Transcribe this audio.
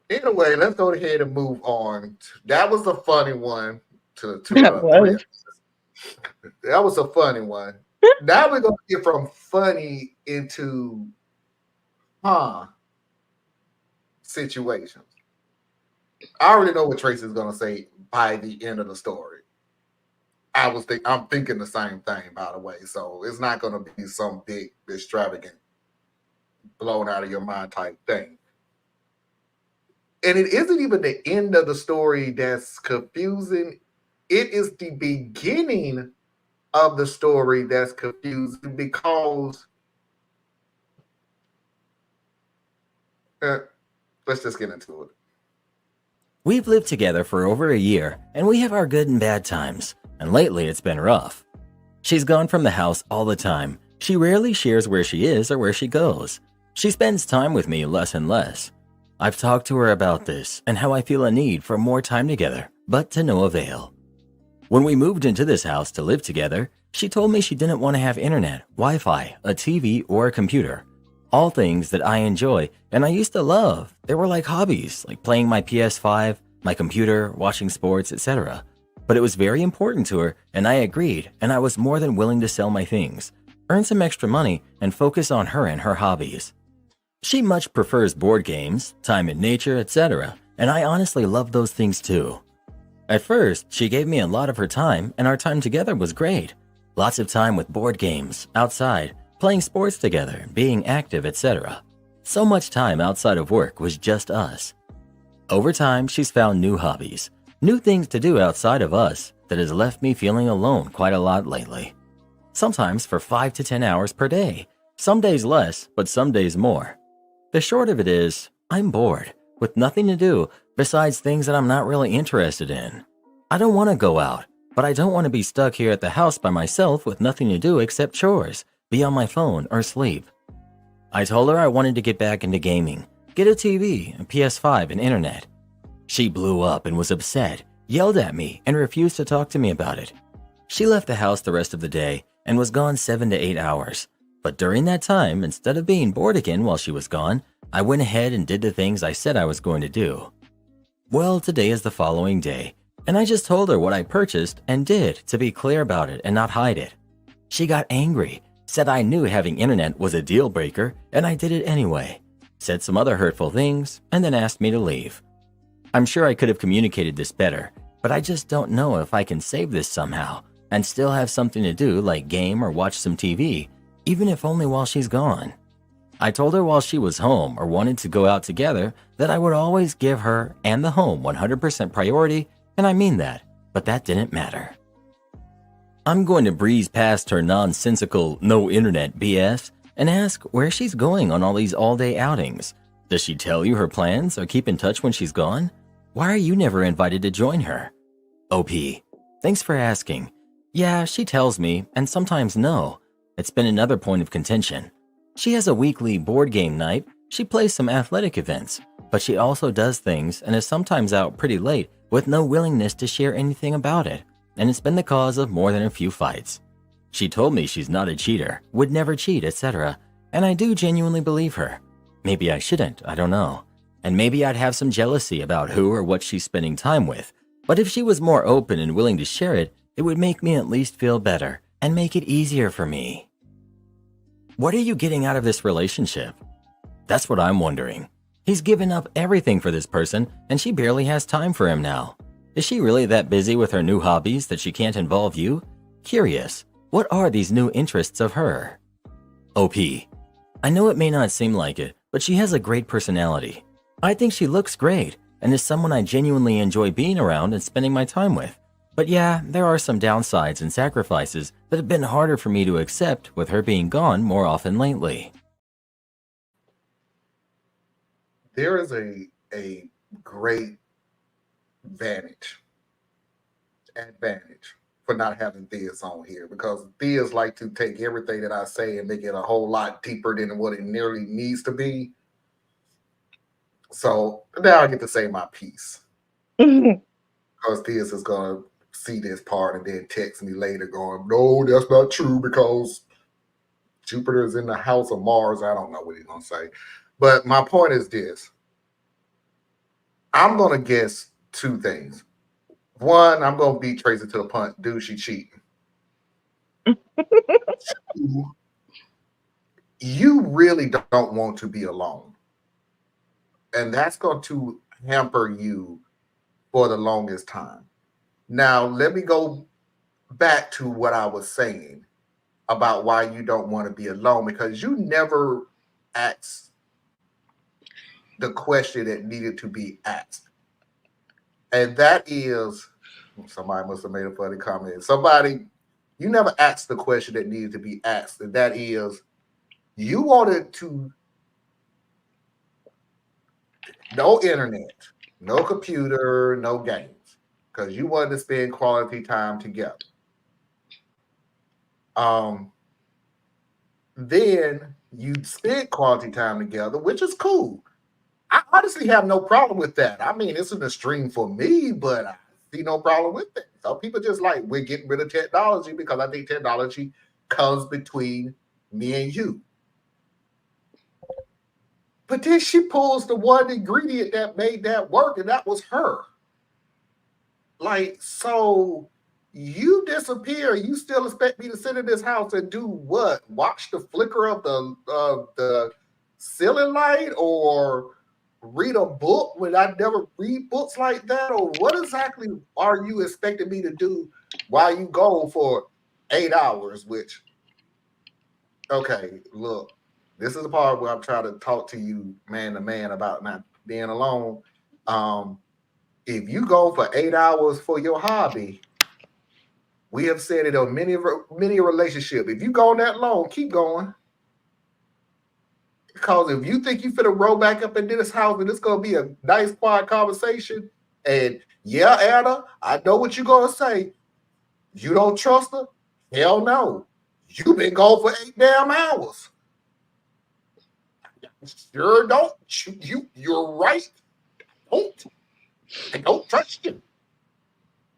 Anyway, let's go ahead and move on. That was a funny one to That the three. was. That was a funny one. Now we're gonna get from funny into huh situations. I already know what Tracy's gonna say by the end of the story. I'm thinking the same thing, by the way. So it's not gonna be some big extravagant blown out of your mind type thing. And it isn't even the end of the story that's confusing. It is the beginning of the story that's confusing because uh, let's just get into it. We've lived together for over a year, and we have our good and bad times, and lately it's been rough. She's gone from the house all the time. She rarely shares where she is or where she goes. She spends time with me less and less. I've talked to her about this and how I feel a need for more time together, but to no avail. When we moved into this house to live together, she told me she didn't want to have internet, Wi-Fi, a TV, or a computer. All things that I enjoy and I used to love. They were like hobbies, like playing my PS5, my computer, watching sports, etc. But it was very important to her, and I agreed, and I was more than willing to sell my things, earn some extra money, and focus on her and her hobbies. She much prefers board games, time in nature, etc., and I honestly love those things too. At first, she gave me a lot of her time, and our time together was great. Lots of time with board games, outside, playing sports together, being active, etc. So much time outside of work was just us. Over time, she's found new hobbies, new things to do outside of us that has left me feeling alone quite a lot lately. Sometimes for 5 to 10 hours per day, some days less, but some days more. The short of it is, I'm bored, with nothing to do besides things that I'm not really interested in. I don't want to go out, but I don't want to be stuck here at the house by myself with nothing to do except chores, be on my phone, or sleep. I told her I wanted to get back into gaming, get a TV, a PS5, and internet. She blew up and was upset, yelled at me, and refused to talk to me about it. She left the house the rest of the day and was gone 7 to 8 hours. But during that time, instead of being bored again while she was gone, I went ahead and did the things I said I was going to do. Well, today is the following day, and I just told her what I purchased and did to be clear about it and not hide it. She got angry, said I knew having internet was a deal breaker, and I did it anyway, said some other hurtful things, and then asked me to leave. I'm sure I could have communicated this better, but I just don't know if I can save this somehow and still have something to do like game or watch some TV, even if only while she's gone. I told her while she was home or wanted to go out together that I would always give her and the home 100% priority, and I mean that, but that didn't matter. I'm going to breeze past her nonsensical no internet BS and ask where she's going on all these all-day outings. Does she tell you her plans or keep in touch when she's gone? Why are you never invited to join her? OP, thanks for asking. Yeah, she tells me, and sometimes no. It's been another point of contention. She has a weekly board game night, she plays some athletic events, but she also does things and is sometimes out pretty late with no willingness to share anything about it, and it's been the cause of more than a few fights. She told me she's not a cheater, would never cheat, etc., and I do genuinely believe her. Maybe I shouldn't, I don't know. And maybe I'd have some jealousy about who or what she's spending time with, but if she was more open and willing to share it, it would make me at least feel better and make it easier for me. What are you getting out of this relationship? That's what I'm wondering. He's given up everything for this person, and she barely has time for him now. Is she really that busy with her new hobbies that she can't involve you? Curious, what are these new interests of her? OP, I know it may not seem like it, but she has a great personality. I think she looks great, and is someone I genuinely enjoy being around and spending my time with. But yeah, there are some downsides and sacrifices that have been harder for me to accept with her being gone more often lately. There is a great advantage for not having Theas on here because Theas like to take everything that I say and make it a whole lot deeper than what it nearly needs to be. So now I get to say my piece because Theas is gonna see this part and then text me later going, no, that's not true because Jupiter is in the house of Mars. I don't know what he's gonna say. But my point is this. I'm gonna guess two things. One, I'm gonna beat Tracy to the punch. Dude, she cheating. Two, you really don't want to be alone, and that's going to hamper you for the longest time. Now, let me go back to what I was saying about why you don't want to be alone, because you never asked the question that needed to be asked. And that is, somebody must have made a funny comment. Somebody, you never asked the question that needed to be asked. And that is, you wanted to, no internet, no computer, no games, because you wanted to spend quality time together. Then you spend quality time together, which is cool. I honestly have no problem with that. I mean, it's an extreme for me, but I see no problem with it. Some people just like, we're getting rid of technology because I think technology comes between me and you. But then she pulls the one ingredient that made that work, and that was her. Like, so you disappear. You still expect me to sit in this house and do what? Watch the flicker of the ceiling light, or read a book when I never read books like that? Or what exactly are you expecting me to do while you go for 8 hours? Which, okay, look, this is the part where I'm trying to talk to you man to man about not being alone. If you go for 8 hours for your hobby, we have said it on many relationship. If you go that long, keep going. Because if you think you finna roll back up into this house and it's gonna be a nice quiet conversation, and yeah, Anna, I know what you're gonna say. You don't trust her? Hell no. You've been gone for 8 damn hours. Sure don't. You're right. I don't trust you.